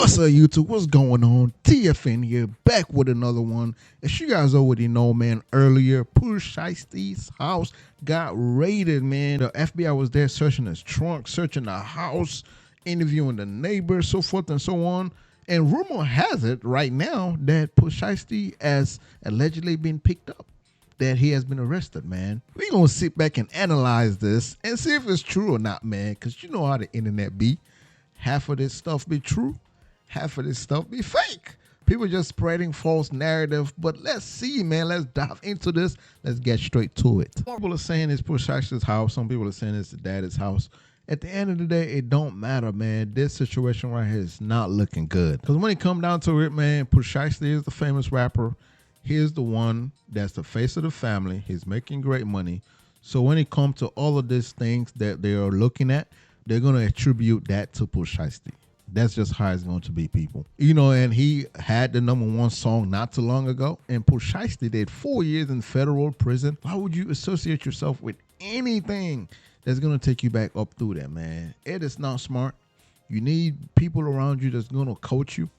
What's up, YouTube? What's going on? TFN here, back with another one. As you guys already know, man, earlier, Pooh Shiesty's house got raided, man. The FBI was there searching his trunk, searching the house, interviewing the neighbors, so forth and so on. And rumor has it right now that Pooh Shiesty has allegedly been picked up, that he has been arrested, man. We gonna sit back and analyze this and see if it's true or not, man, because you know how the internet be. Half of this stuff be true, half of this stuff be fake. People just spreading false narrative, but let's see, man. Let's dive into this. Let's get straight to it. Some people are saying it's Pooh Shiesty's house. Some people are saying it's the daddy's house. At the end of the day, it don't matter, man. This situation right here is not looking good. Because when it come down to it, man, Pooh Shiesty is the famous rapper. He's the one that's the face of the family. He's making great money. So when it comes to all of these things that they are looking at, they're going to attribute that to Pooh Shiesty. That's just how it's going to be, people. You know, and he had the #1 song not too long ago. And Pooh Shiesty did 4 years in federal prison. Why would you associate yourself with anything that's going to take you back up through that, man? It is not smart. You need people around you that's going to coach you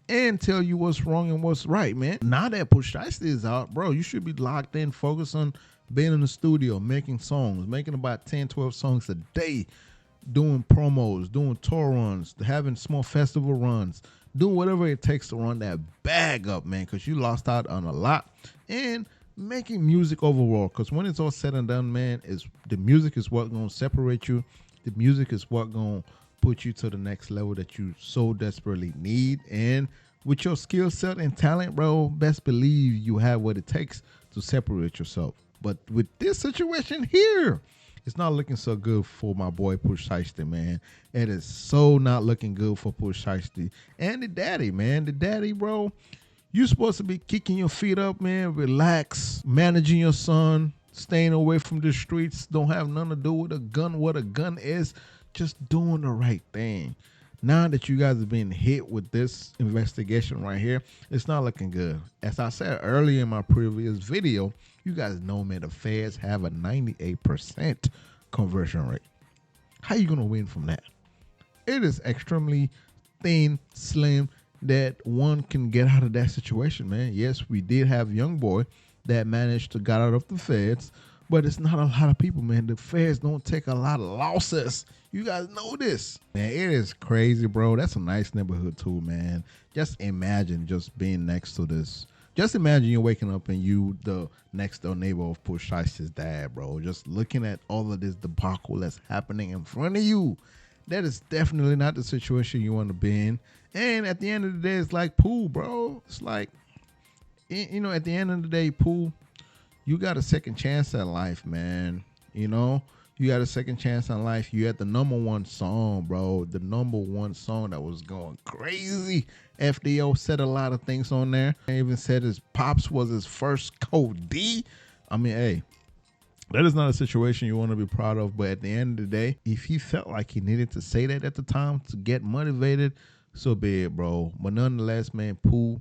and tell you what's wrong and what's right, man. Now that Pooh Shiesty is out, bro, you should be locked in, focused on being in the studio, making songs, making about 10, 12 songs a day, doing promos, doing tour runs, having small festival runs, doing whatever it takes to run that bag up, man, because you lost out on a lot. And making music overall, because when it's all said and done, man, the music is what going to separate you. The music is what going to put you to the next level that you so desperately need. And with your skill set and talent, bro, best believe you have what it takes to separate yourself. But with this situation here, it's not looking so good for my boy Pooh Shiesty, man. It is so not looking good for Pooh Shiesty. And the daddy, man. The daddy, bro. You supposed to be kicking your feet up, man. Relax. Managing your son. Staying away from the streets. Don't have nothing to do with a gun. What a gun is. Just doing the right thing. Now that you guys have been hit with this investigation right here, it's not looking good. As I said earlier in my previous video, you guys know, man, the feds have a 98% conversion rate. How you going to win from that? It is extremely thin, slim, that one can get out of that situation, man. Yes, we did have young boy that managed to get out of the feds, but it's not a lot of people, man. The feds don't take a lot of losses. You guys know this. Man, it is crazy, bro. That's a nice neighborhood too, man. Just imagine just being next to this. Just imagine you're waking up and you the next door neighbor of Pooh Shiesty's dad, bro. Just looking at all of this debacle that's happening in front of you. That is definitely not the situation you want to be in. And at the end of the day, it's like, Pooh, bro. It's like, you know, at the end of the day, Pooh, you got a second chance at life, man. You know, you got a second chance in life. You had the #1 song, bro. The #1 song that was going crazy. FDO said a lot of things on there. He even said his pops was his first code D. I mean, hey, that is not a situation you want to be proud of. But at the end of the day, if he felt like he needed to say that at the time to get motivated, so be it, bro. But nonetheless, man, Pooh,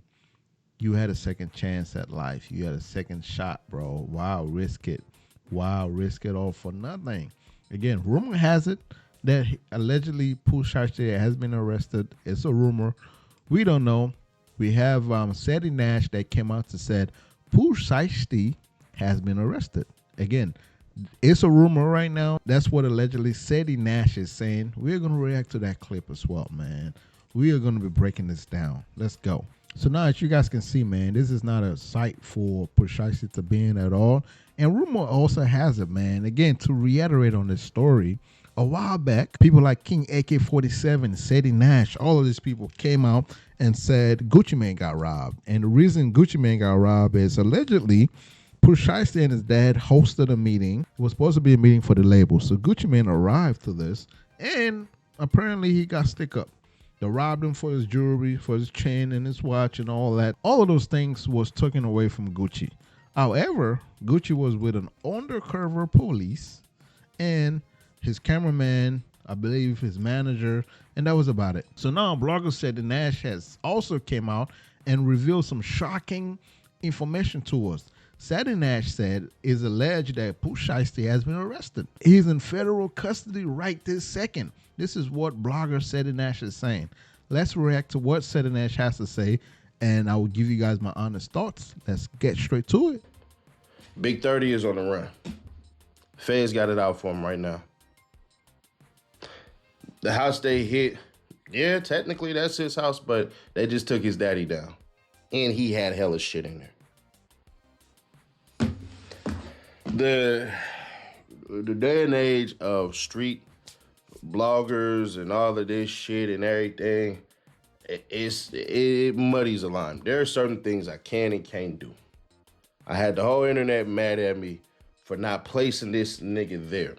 you had a second chance at life. You had a second shot, bro. Wow, risk it. Wow, risk it all for nothing. Again, rumor has it that allegedly Pooh Shiesty has been arrested. It's a rumor. We don't know. We have Sadie Nash that came out to said Pooh Shiesty has been arrested. Again, it's a rumor right now. That's what allegedly Sadie Nash is saying. We're going to react to that clip as well, man. We are going to be breaking this down. Let's go. So now, as you guys can see, man, this is not a site for Pooh Shiesty to be in at all. And rumor also has it, man. Again, to reiterate on this story, a while back, people like King AK-47, Sadie Nash, all of these people came out and said Gucci Mane got robbed. And the reason Gucci Mane got robbed is allegedly Pooh Shiesty and his dad hosted a meeting. It was supposed to be a meeting for the label. So Gucci Mane arrived to this, and apparently he got stick up. They robbed him for his jewelry, for his chain and his watch and all that. All of those things was taken away from Gucci. However, Gucci was with an undercover police and his cameraman, I believe his manager, and that was about it. So now bloggers said that Nash has also came out and revealed some shocking information to us. Sadie Nash said is alleged that Pooh Shiesty has been arrested. He's in federal custody right this second. This is what blogger Sadie Nash is saying. Let's react to what Seth and Ash has to say, and I will give you guys my honest thoughts. Let's get straight to it. Big 30 is on the run. Feds got it out for him right now. The house they hit, yeah, technically that's his house, but they just took his daddy down. And he had hella shit in there. The day and age of street bloggers and all of this shit and everything, it muddies the line. There are certain things I can and can't do. I had the whole internet mad at me for not placing this nigga there.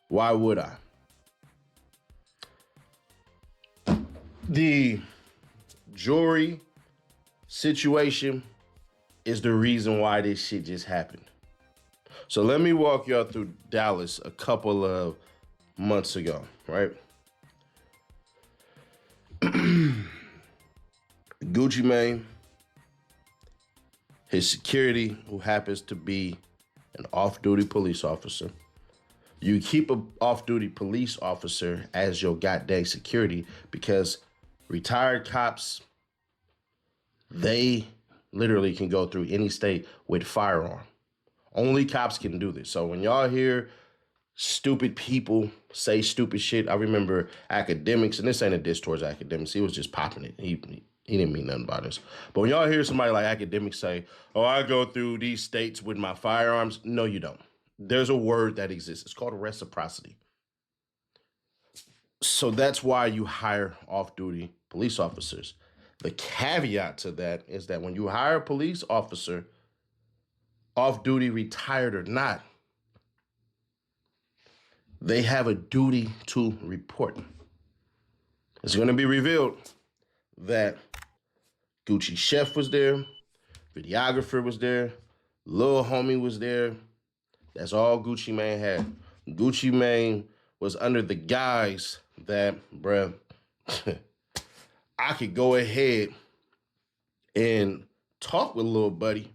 Why would I? The jewelry situation is the reason why this shit just happened. So let me walk y'all through Dallas a couple of months ago, right? Gucci Mane, his security, who happens to be an off-duty police officer. You keep an off-duty police officer as your goddamn security because retired cops, they literally can go through any state with firearm. Only cops can do this. So when y'all hear stupid people say stupid shit, I remember academics, and this ain't a diss towards academics, he was just popping it. He didn't mean nothing by this. But when y'all hear somebody like academics say, oh, I go through these states with my firearms, no, you don't. There's a word that exists. It's called reciprocity. So that's why you hire off-duty police officers. The caveat to that is that when you hire a police officer, off-duty, retired or not, they have a duty to report. It's going to be revealed that Gucci chef was there, videographer was there, Lil Homie was there. That's all Gucci Mane had. Gucci Mane was under the guise that, bruh, I could go ahead and talk with little buddy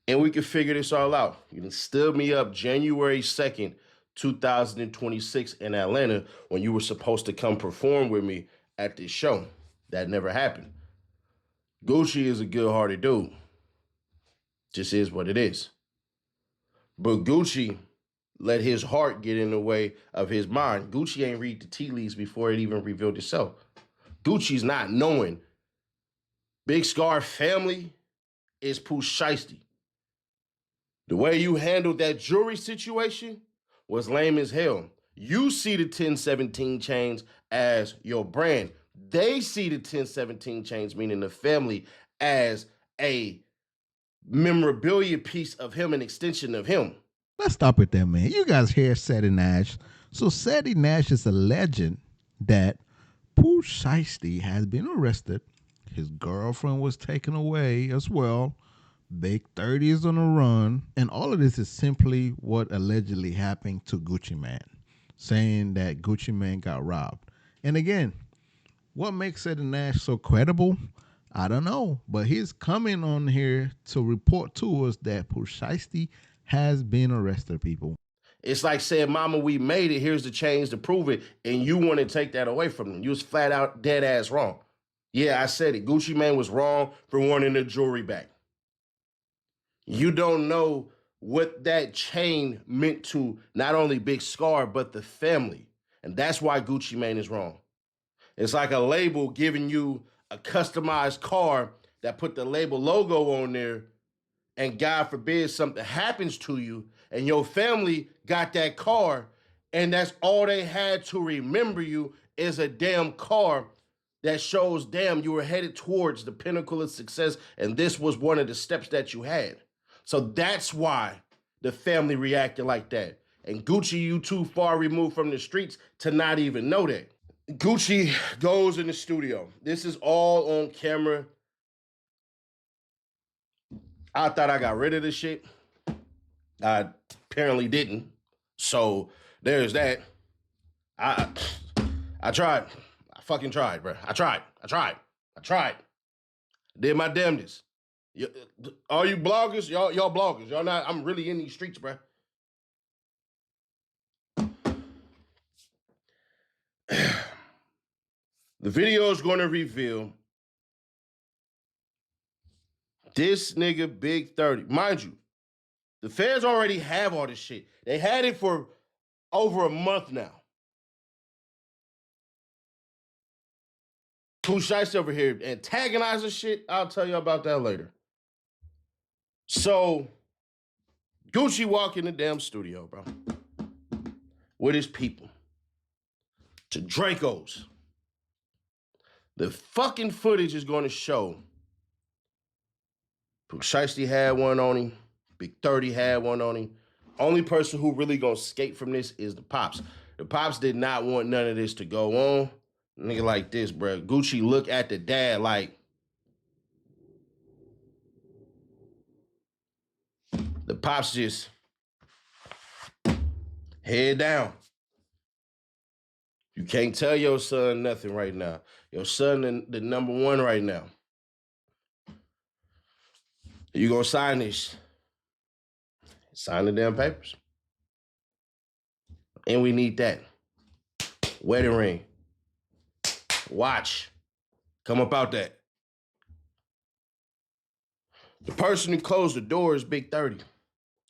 and we could figure this all out. You can stood me up January 2nd, 2026 in Atlanta when you were supposed to come perform with me at this show. That never happened. Gucci is a good-hearted dude. Just is what it is. But Gucci let his heart get in the way of his mind. Gucci ain't read the tea leaves before it even revealed itself. Gucci's not knowing Big Scar family is Pooh Shiesty. The way you handled that jewelry situation was lame as hell. You see the 1017 chains as your brand. They see the 1017 chains, meaning the family, as a memorabilia piece of him, an extension of him. Let's stop it there, man. You guys hear Seth Nash. So Seth Nash is a legend that Pooh Shiesty has been arrested. His girlfriend was taken away as well. Big 30 is on the run. And all of this is simply what allegedly happened to Gucci Mane, saying that Gucci Mane got robbed. And again, what makes Seth Nash so credible? I don't know. But he's coming on here to report to us that Pooh Shiesty has been arrested, people. It's like saying, mama, we made it. Here's the chains to prove it. And you want to take that away from them. You was flat out dead ass wrong. Yeah, I said it. Gucci Mane was wrong for wanting the jewelry back. You don't know what that chain meant to not only Big Scar, but the family. And that's why Gucci Mane is wrong. It's like a label giving you a customized car that put the label logo on there, and God forbid something happens to you and your family got that car and that's all they had to remember you is a damn car that shows, damn, you were headed towards the pinnacle of success and this was one of the steps that you had. So that's why the family reacted like that. And Gucci, you too far removed from the streets to not even know that. Gucci goes in the studio. This is all on camera. I thought I got rid of this shit. I apparently didn't. So there's that. I tried. I fucking tried, bro. I tried. Did my damnedest. All you bloggers, y'all bloggers. Y'all not, I'm really in these streets, bro. The video is going to reveal this nigga Big 30. Mind you, the feds already have all this shit. They had it for over a month now. Pooh Shiesty over here antagonizing shit. I'll tell you about that later. So, Gucci walk in the damn studio, bro, with his people to Draco's. The fucking footage is going to show Pooh Shiesty had one on him. Big 30 had one on him. Only person who really gonna escape from this is the Pops. The Pops did not want none of this to go on. Nigga like this, bro. Gucci look at the dad like, the Pops just head down. You can't tell your son nothing right now. Your son the number one right now. You gonna sign this. Sign the damn papers. And we need that. Wedding ring. Watch. Come up out that. The person who closed the door is Big 30.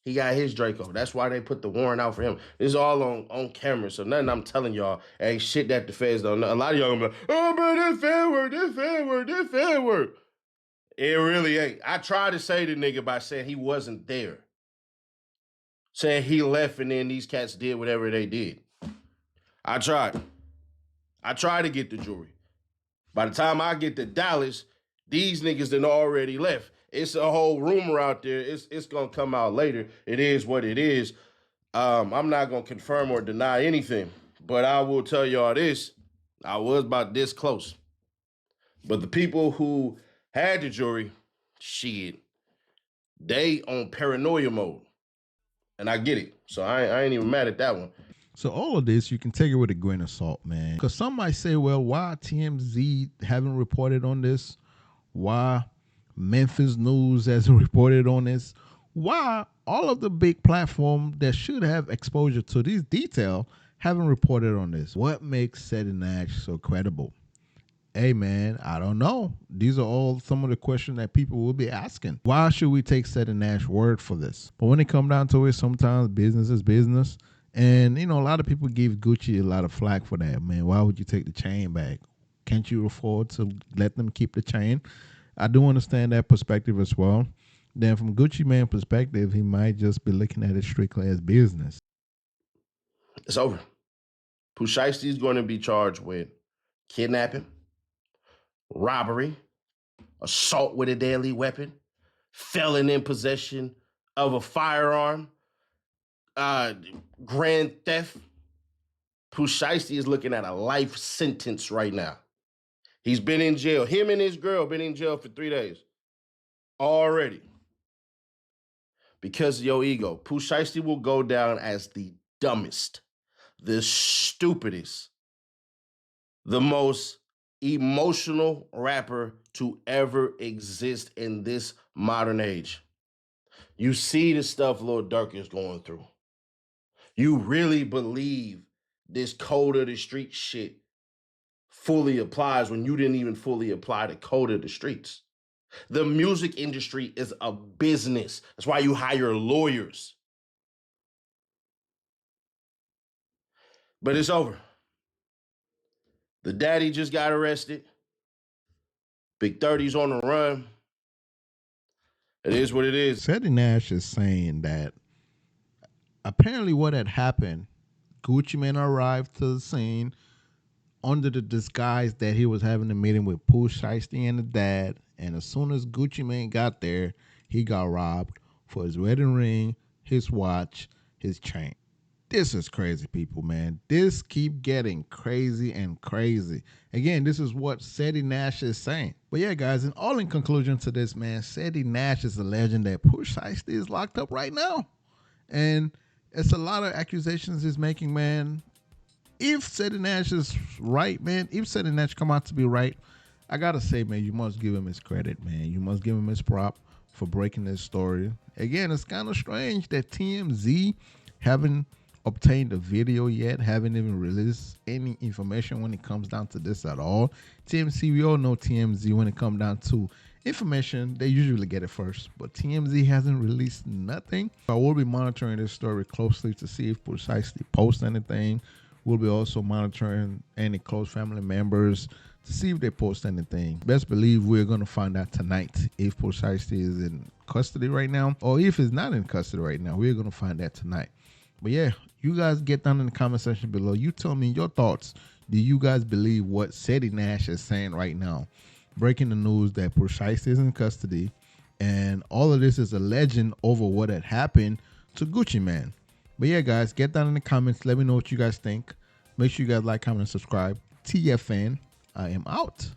He got his Draco. That's why they put the warrant out for him. This is all on camera, so nothing I'm telling y'all ain't shit that the feds don't know. A lot of y'all gonna be like, oh, bro, this fair work, this fair work, this fair work. It really ain't. I tried to say the nigga by saying he wasn't there. Saying he left and then these cats did whatever they did. I tried to get the jury. By the time I get to Dallas, these niggas done already left. It's a whole rumor out there. It's gonna come out later. It is what it is. I'm not gonna confirm or deny anything, but I will tell y'all this. I was about this close. But the people who had the jury, shit, they on paranoia mode. And I get it. So I ain't even mad at that one. So all of this, you can take it with a grain of salt, man. Because some might say, well, why TMZ haven't reported on this? Why Memphis News hasn't reported on this? Why all of the big platforms that should have exposure to these details haven't reported on this? What makes Seti Nash so credible? Hey man, I don't know. These are all some of the questions that people will be asking. Why should we take Seti Nash's word for this? But when it comes down to it, sometimes business is business. And, a lot of people give Gucci a lot of flack for that, man. Why would you take the chain back? Can't you afford to let them keep the chain? I do understand that perspective as well. Then from Gucci Mane's perspective, he might just be looking at it strictly as business. It's over. Pooh Shiesty is going to be charged with kidnapping, robbery, assault with a deadly weapon, felon in possession of a firearm, grand theft. Pooh Shiesty is looking at a life sentence right now. He's been in jail. Him and his girl been in jail for 3 days already. Because of your ego. Pooh Shiesty will go down as the dumbest, the stupidest, the most emotional rapper to ever exist in this modern age. You see the stuff Lil Durk is going through. You really believe this code of the street shit fully applies when you didn't even fully apply the code of the streets. The music industry is a business. That's why you hire lawyers. But it's over. The daddy just got arrested. Big 30's on the run. It is what it is. Seti Nash is saying that apparently what had happened, Gucci Mane arrived to the scene under the disguise that he was having a meeting with Pooh Shiesty and the dad. And as soon as Gucci Mane got there, he got robbed for his wedding ring, his watch, his chain. This is crazy, people, man. This keep getting crazy and crazy. Again, this is what Seti Nash is saying. But yeah, guys, and all in conclusion to this, man, Seti Nash is a legend that Pooh Shiesty is locked up right now. And it's a lot of accusations he's making, man. If Seti Nash is right, man, if Seti Nash come out to be right, I gotta say, man, you must give him his credit, man. You must give him his prop for breaking this story. Again, it's kind of strange that TMZ haven't obtained the video yet, haven't even released any information when it comes down to this at all. TMZ, we all know TMZ, when it comes down to information, they usually get it first, but TMZ hasn't released nothing. I will be monitoring this story closely to see if Pooh Shiesty posts anything. We'll be also monitoring any close family members to see if they post anything. Best believe we're going to find out tonight if Pooh Shiesty is in custody right now, or if he's not in custody right now. We're going to find that tonight. But yeah, you guys get down in the comment section below. You tell me your thoughts. Do you guys believe what Seti Nash is saying right now? Breaking the news that Pooh Shiesty is in custody, and all of this is a legend over what had happened to Gucci Mane. But yeah, guys, get down in the comments. Let me know what you guys think. Make sure you guys like, comment, and subscribe. TFN, I am out.